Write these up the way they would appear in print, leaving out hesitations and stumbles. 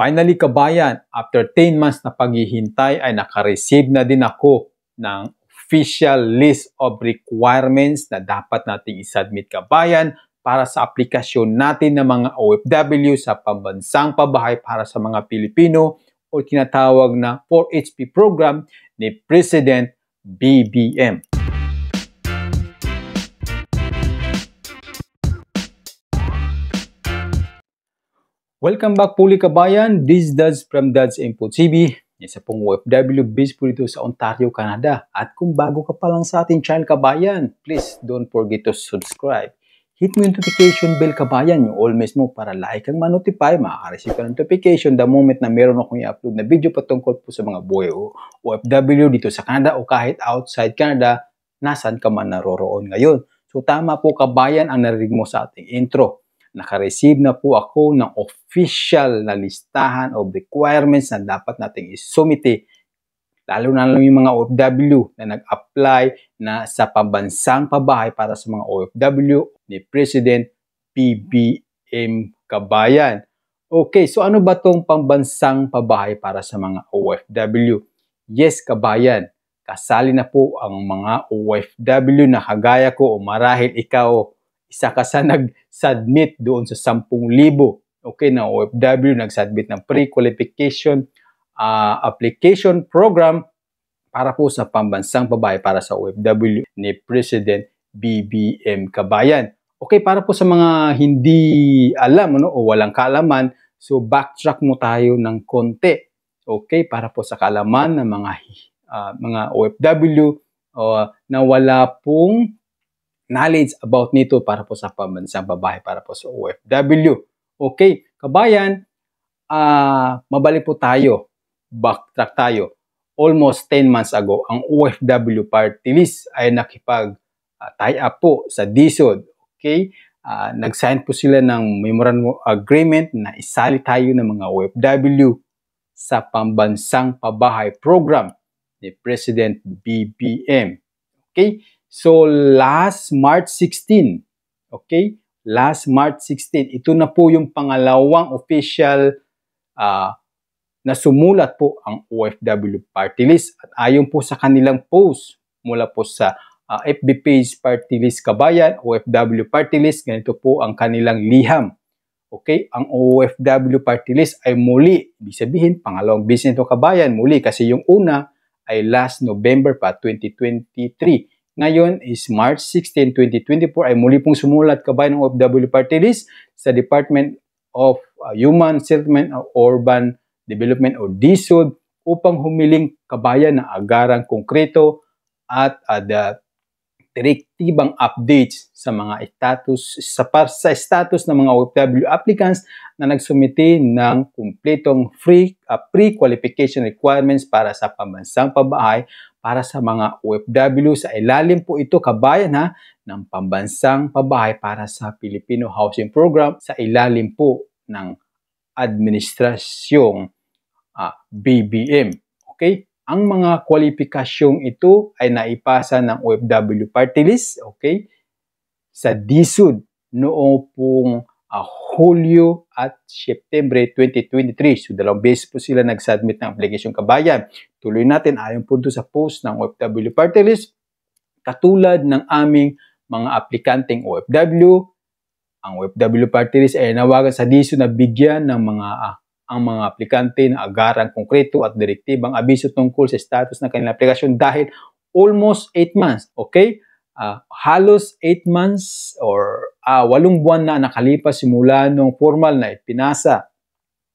Finally kabayan, after 10 months na paghihintay ay nakareceive na din ako ng official list of requirements na dapat nating isubmit kabayan para sa aplikasyon natin ng mga OFW sa pambansang pabahay para sa mga Pilipino o tinatawag na 4HP program ni President BBM. Welcome back puli kabayan, this is Dads from Dads Info TV. Isa pong OFW based po dito sa Ontario, Canada. At kung bago ka pa lang sa ating channel kabayan, please don't forget to subscribe. Hit mo yung notification bell kabayan, yung all mismo para like kang ma-notify, makaka-receive ka ng notification the moment na meron akong i-upload na video patungkol po sa mga buhay o OFW dito sa Canada o kahit outside Canada, nasan ka man naroroon ngayon. So tama po kabayan ang narinig mo sa ating intro. Naka-receive na po ako ng official na listahan of requirements na dapat nating isumite. Lalo na lang yung mga OFW na nag-apply na sa pambansang pabahay para sa mga OFW ni President BBM kabayan. Okay, so ano ba tong pambansang pabahay para sa mga OFW? Yes kabayan, kasali na po ang mga OFW na kagaya ko o marahil ikaw isa ka sa nag-submit doon sa 10,000. Okay, na OFW nag-submit ng pre-qualification application program para po sa pambansang pabahay para sa OFW ni President BBM kabayan. Okay, para po sa mga hindi alam o walang kaalaman, so backtrack mo tayo ng konti. Okay, para po sa kaalaman ng mga OFW na wala pong knowledge about nito para po sa pambansang babae para po sa OFW. Okay, kabayan, mabalik po tayo, backtrack tayo. Almost 10 months ago, ang OFW party list ay nakipag-tie up po sa DSUD. Okay, nag-sign po sila ng memorandum of agreement na isali tayo ng mga OFW sa pambansang pabahay program ni President BBM. Okay, so, last March 16, okay? Last March 16, ito na po yung pangalawang official na sumulat po ang OFW party list. At ayon po sa kanilang post mula po sa FB page party list kabayan, OFW party list, ganito po ang kanilang liham. Okay? Ang OFW party list ay muli, ibig sabihin, pangalawang business ito kabayan, muli kasi yung una ay last November pa, 2023. Ngayon is March 16, 2024 ay muli pong sumulat kabayan ng OFW party list sa Department of Human Settlement and Urban Development o DSUD upang humiling kabayan ng agarang konkreto at direktibang updates sa mga sa status ng mga OFW applicants na nagsumite ng kumpletong pre-qualification requirements para sa pambansang pabahay para sa mga OFW. Sa ilalim po ito kabayan ng pambansang pabahay para sa Filipino Housing Program sa ilalim po ng administrasyong BBM. Okay? Ang mga kwalipikasyong ito ay naipasa ng OFW party list, okay, sa DSUD noong pong Hulyo at September 2023. So, dalawang beses po sila nag-submit ng application kabayan. Tuloy natin ayon po doon sa post ng OFW party list. Katulad ng aming mga aplikanteng OFW, ang OFW party list ay nawagan sa DSUD na bigyan ng ang mga aplikante ng agarang konkreto at direktibang abiso tungkol sa status ng kanilang aplikasyon dahil almost 8 months, okay? Halos 8 months or 8 buwan na nakalipas simula nung formal na ipinasa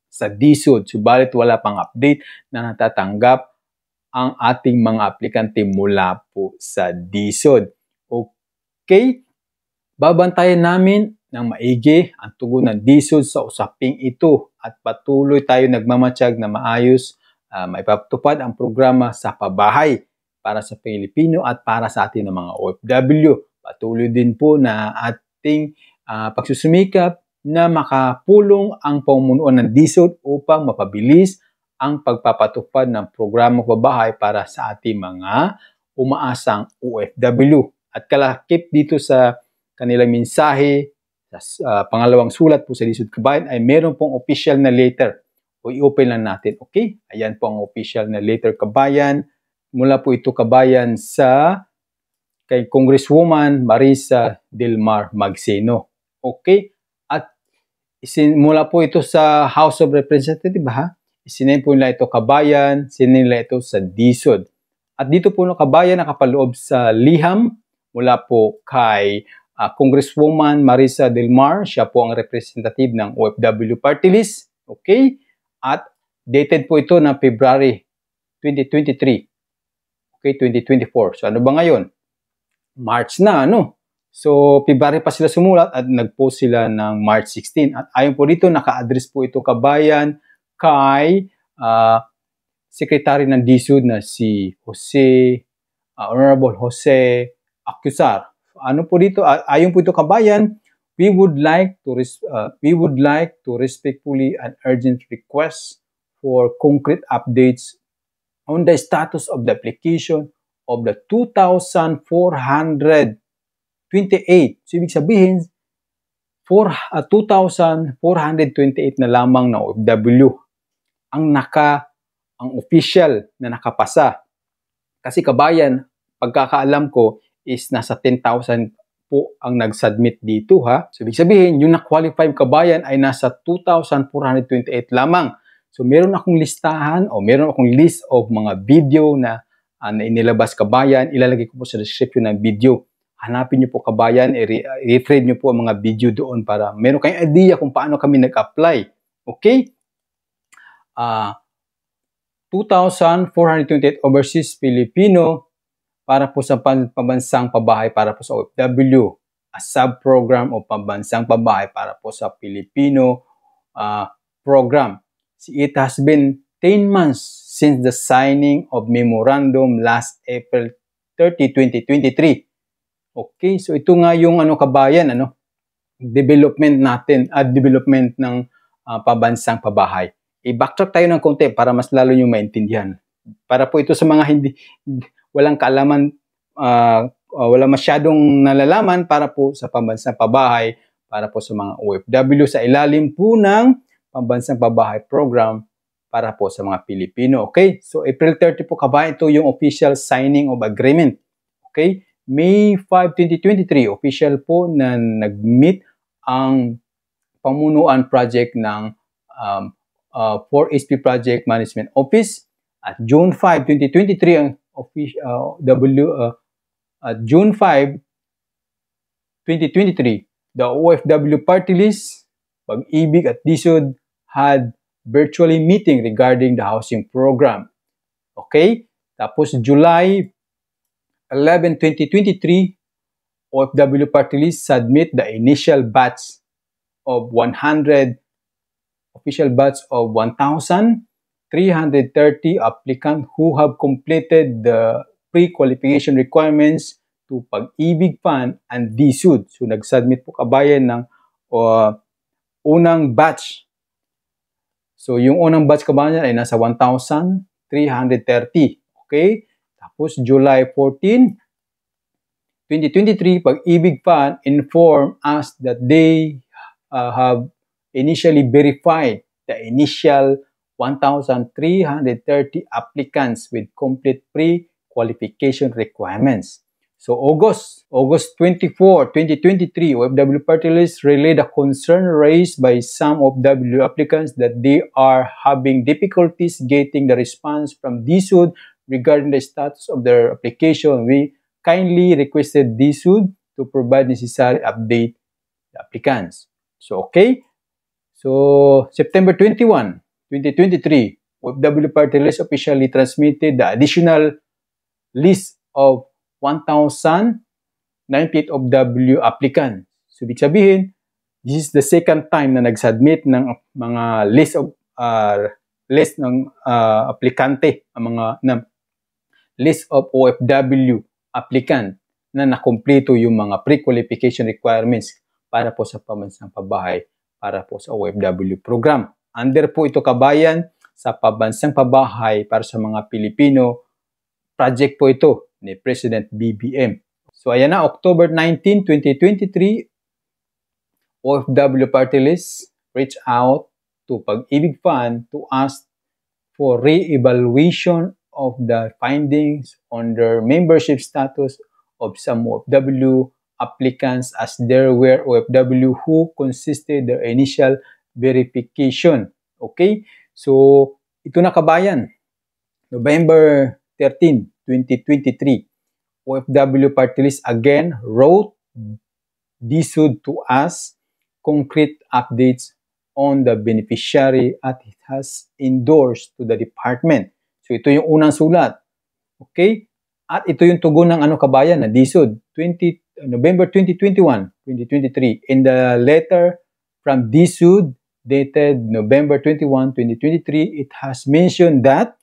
sa DSUD. Subalit wala pang update na natatanggap ang ating mga aplikante mula po sa DSUD. Okay? Babantayan namin ng maigi ang tugon ng DSUD sa usaping ito at patuloy tayo nagmamatsyag na maayos maipatupad ang programa sa pabahay para sa Pilipino at para sa ating mga OFW. Patuloy din po na ating pagsusumikap na makapulong ang pamunuan ng DSUD upang mapabilis ang pagpapatupad ng programa pabahay para sa ating mga umaasang OFW. At kalakip dito sa kanilang mensahe, sa pangalawang sulat po sa DSUD kabayan ay meron pong official na letter O i-open lang natin, okay? Ayan po ang official na letter, kabayan. Mula po ito, kabayan, sa kay Congresswoman Marisa Delmar Magseno. Okay? At mula po ito sa House of Representatives, ha? Isinend po nila ito, kabayan, sinend nila ito sa DSUD. At dito po no, kabayan, nakapaloob sa liham mula po kay Congresswoman Marisa Delmar. Siya po ang representative ng OFW Party List. Okay? At dated po ito na February 2023. Okay, 2024. So ano ba ngayon? March na, ano? So, February pa sila sumulat at nag-post sila ng March 16. At ayon po dito, naka-address po ito, kabayan, kay Secretary ng DSUD na si Honorable Jose Acusar. Ano po dito? Ayon po ito, kabayan, we would like to respectfully and urgent request for concrete updates on the status of the application of the 2,428. So, ibig sabihin, 2,428 na lamang na OFW ang official na nakapasa. Kasi kabayan, pagkakaalam ko is nasa 10,000 po ang nag-submit dito, ha. So, ibig sabihin, yung na-qualify kabayan ay nasa 2,428 lamang. So, meron akong listahan o meron akong list of mga video na inilabas, kabayan. Ilalagay ko po sa description ng video. Hanapin nyo po, kabayan. I-read nyo po ang mga video doon para meron kayong idea kung paano kami nag-apply. Okay? 2,428 overseas Filipino para po sa pambansang pabahay para po sa OFW. A sub-program o pambansang pabahay para po sa Filipino program. It has been 10 months since the signing of memorandum last April 30, 2023. Okay, so ito nga yung kabayan, development natin, development ng pambansang pabahay. I-backtrack tayo ng konti para mas lalo nyo maintindihan. Para po ito sa mga walang kaalaman, wala masyadong nalalaman para po sa pambansang pabahay, para po sa mga OFW sa ilalim po ng pambansang pabahay program para po sa mga Pilipino. Okay? So, April 30 po, kabayan, ito yung official signing of agreement. Okay? May 5, 2023, official po na nag-meet ang pamunuan project ng 4SP Project Management Office. At June 5, 2023, ang June 5, 2023, the OFW Party List, Pag-ibig at DSUD had virtually meeting regarding the housing program. Okay? Tapos July 11, 2023, OFW Party List submit the initial batch of 100, official batch of 1,330 applicants who have completed the pre-qualification requirements to Pag-ibig Fund and DSUD. So, nag-submit po, kabayan, ng unang batch. So, yung unang batch, kabayan, ay nasa 1,330. Okay? Tapos, July 14, 2023, Pag-ibig Fund informed us that they have initially verified the initial 1,330 applicants with complete pre-qualification requirements. So, August 24, 2023, OFW Party List relayed a concern raised by some OFW applicants that they are having difficulties getting the response from DSUD regarding the status of their application. We kindly requested DSUD to provide necessary update the applicants. So, okay. So, September 21, 2023, OFW Party List officially transmitted the additional list of 1,098 OFW applicants. So, ibig sabihin, this is the second time na nag-submit ng mga list ng aplikante, list of OFW applicant na nakumpleto yung mga pre-qualification requirements para po sa pambansang pabahay, para po sa OFW program. Under po ito, kabayan, sa pambansang pabahay para sa mga Pilipino, project po ito ni President BBM. So, ayan na, October 19, 2023, OFW Party List reach out to Pag-ibig Fund to ask for re-evaluation of the findings on their membership status of some OFW applicants as there were OFW who consisted their initial verification. Okay? So, ito na kabayan. November 13, 2023, OFW Party List again wrote DSUD to us concrete updates on the beneficiary at it has endorsed to the department. So ito yung unang sulat. Okay? At ito yung tugon ng kabayan na DSUD November 2021, 2023. In the letter from DSUD dated November 21, 2023, it has mentioned that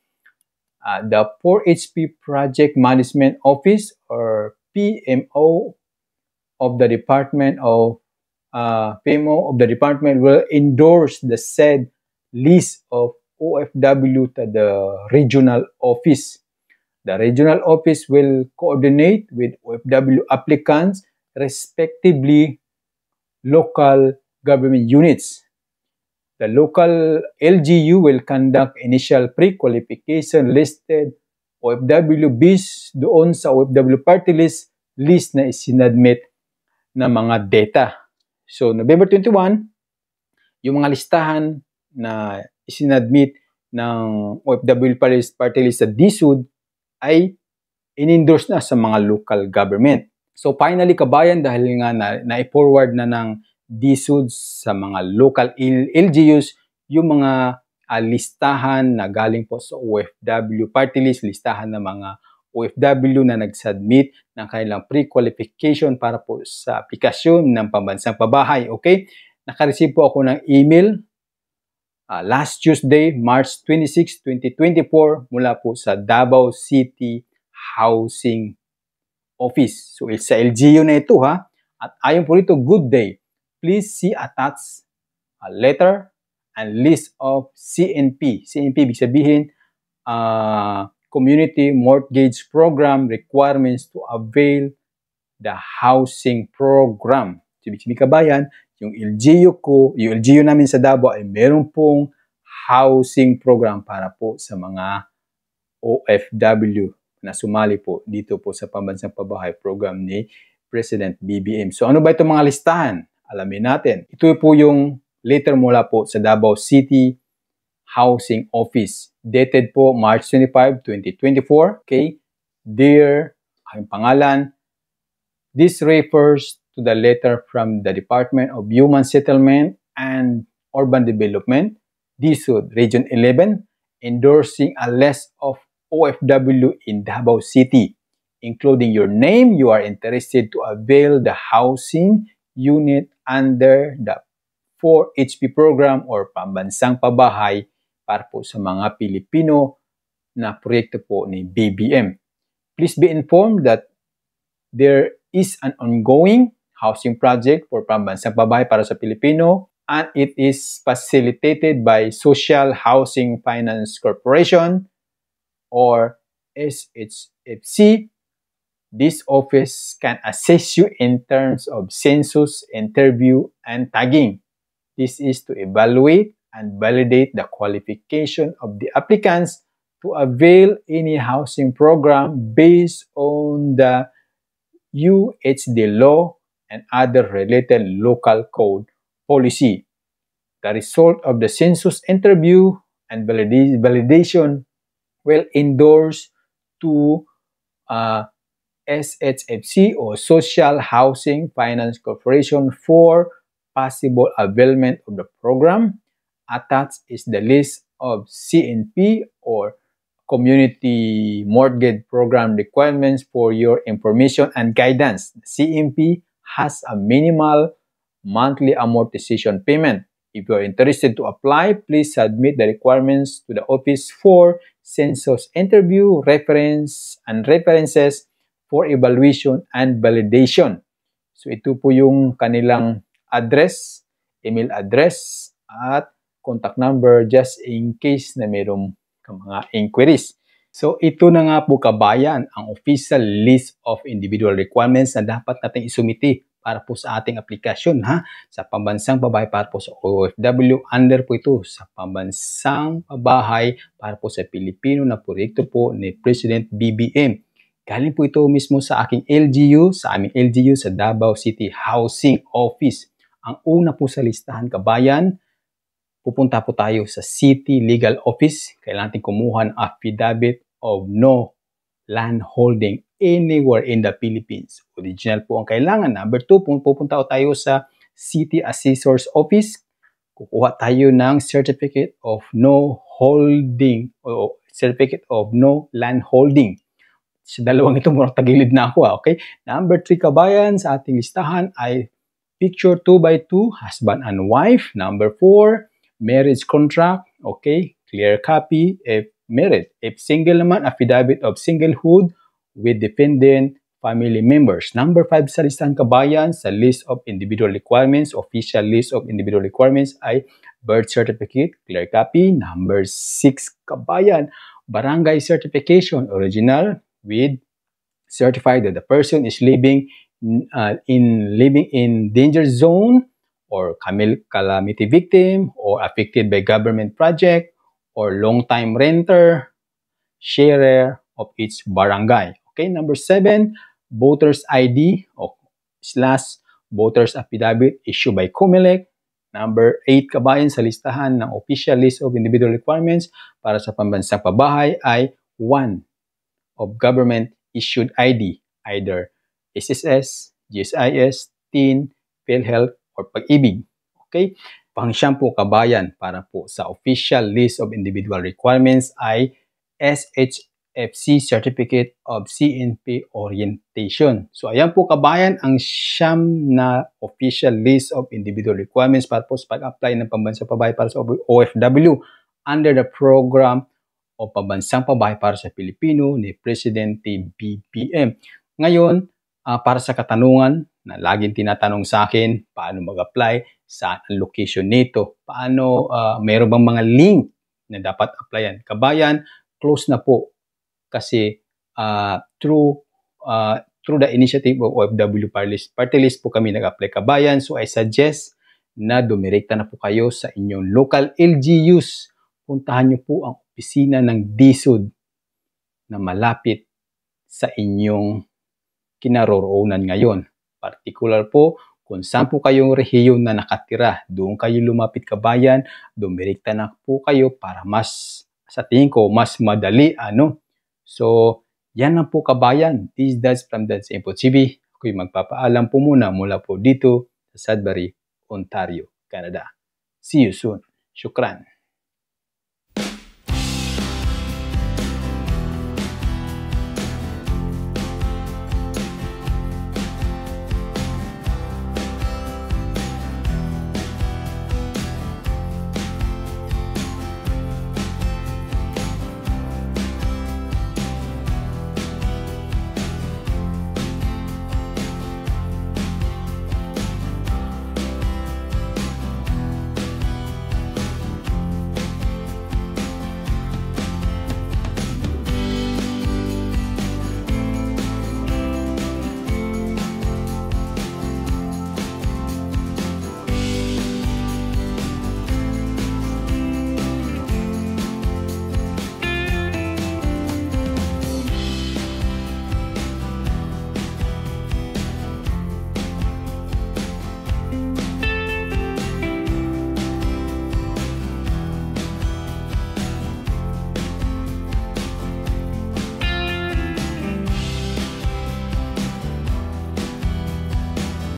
the 4HP Project Management Office or PMO of the Department will endorse the said list of OFW to the regional office. The regional office will coordinate with OFW applicants, respectively local government units. The local LGU will conduct initial pre-qualification listed OFW based doon sa OFW party list na isinadmit na mga data. So, November 21, yung mga listahan na isinadmit ng OFW party list sa DSUD ay in-endorse na sa mga local government. So, finally, kabayan, dahil nga na-forward na ng DSUD sa mga local LGUs, yung mga listahan na galing po sa OFW party list, listahan ng mga OFW na nag-submit ng kanilang pre-qualification para po sa aplikasyon ng pambansang pabahay. Okay? Nakareceive po ako ng email last Tuesday, March 26, 2024 mula po sa Davao City Housing Office. So, sa LGU na ito ha. At ayon po rito, good day. Please see attached a letter and list of CNP. CNP, ibig sabihin, Community Mortgage Program requirements to avail the housing program. So, ibig sabihin kabayan, yung LGU namin sa Davao ay meron pong housing program para po sa mga OFW na sumali po dito po sa Pambansang Pabahay program ni President BBM. So ano ba itong mga listahan? Alamin natin. Ito po yung letter mula po sa Davao City Housing Office. Dated po March 25, 2024. Okay? Dear, aking pangalan, this refers to the letter from the Department of Human Settlement and Urban Development, DSUD Region 11, endorsing a list of OFW in Davao City, including your name. You are interested to avail the housing unit under the 4HP program or Pambansang Pabahay para po sa mga Pilipino na proyekto po ni BBM. Please be informed that there is an ongoing housing project for Pambansang Pabahay para sa Pilipino and it is facilitated by Social Housing Finance Corporation or SHFC. This office can assist you in terms of census, interview, and tagging. This is to evaluate and validate the qualification of the applicants to avail any housing program based on the UHD law and other related local code policy. The result of the census interview and validation will endorse to SHFC or Social Housing Finance Corporation for possible availment of the program. Attached is the list of CNP or Community Mortgage Program requirements for your information and guidance. The CNP has a minimal monthly amortization payment. If you are interested to apply, please submit the requirements to the office for census interview, references for evaluation and validation. So ito po yung kanilang address, email address, at contact number just in case na mayroong mga inquiries. So ito na nga po kabayan ang official list of individual requirements na dapat natin isumiti para po sa ating aplikasyon ha. Sa pambansang pabahay para po sa OFW, under po ito sa pambansang pabahay para po sa Pilipino na proyekto po ni President BBM. Galing po ito mismo sa aking LGU, sa aming LGU sa Davao City Housing Office. Ang una po sa listahan kabayan, pupunta po tayo sa City Legal Office. Kailangan natin kumuha ng affidavit of no land holding anywhere in the Philippines. Original po ang kailangan. Number 2, pupunta tayo sa City Assessor's Office. Kukuha tayo ng Certificate of No Holding o Certificate of No Land Holding. Sa dalawang ito, murang tagilid na ako. Okay? Number 3 kabayan sa ating listahan ay picture 2x2, husband and wife. Number 4, marriage contract, okay, clear copy if married. If single naman, affidavit of singlehood with dependent family members. Number 5 sa listahan kabayan, sa list of individual requirements, official list of individual requirements ay birth certificate, clear copy. Number 6 kabayan, barangay certification, original with certified that the person is living in danger zone, or calamity victim, or affected by government project, or long-time renter, sharer of each barangay. Okay, number 7, voter's ID / voter's affidavit issued by COMELEC. Number 8, kabayan sa listahan ng official list of individual requirements para sa pambansang pabahay ay 1 of government issued ID, either SSS, GSIS, TIN, PhilHealth, or Pag-ibig. Okay? Pang-siyam po kabayan para po sa official list of individual requirements ay SHFC Certificate of CNP Orientation. So ayan po kabayan ang siyam na official list of individual requirements para po sa pag-apply ng pambansang pabahay para sa OFW under the program o pambansang pabahay para sa Pilipino ni Presidente BBM. Ngayon, para sa katanungan na laging tinatanong sa akin, paano mag-apply, saan ang location nito, paano, mayroon bang mga link na dapat applyan. Kabayan, close na po kasi through the initiative of OFW Party List po kami nag-apply kabayan. So I suggest na dumirekta na po kayo sa inyong local LGUs. Puntahan nyo po ang opisina ng DSUD na malapit sa inyong kinaroroonan ngayon. Particular po, kung saan po kayong rehiyon na nakatira, doon kayo lumapit kabayan, dumirekta na po kayo para mas, sa tingin ko, mas madali, ano. So, yan lang po kabayan. This is Dads from Dads Info TV. Ako'y magpapaalam po muna mula po dito sa Sudbury, Ontario, Canada. See you soon. Shukran.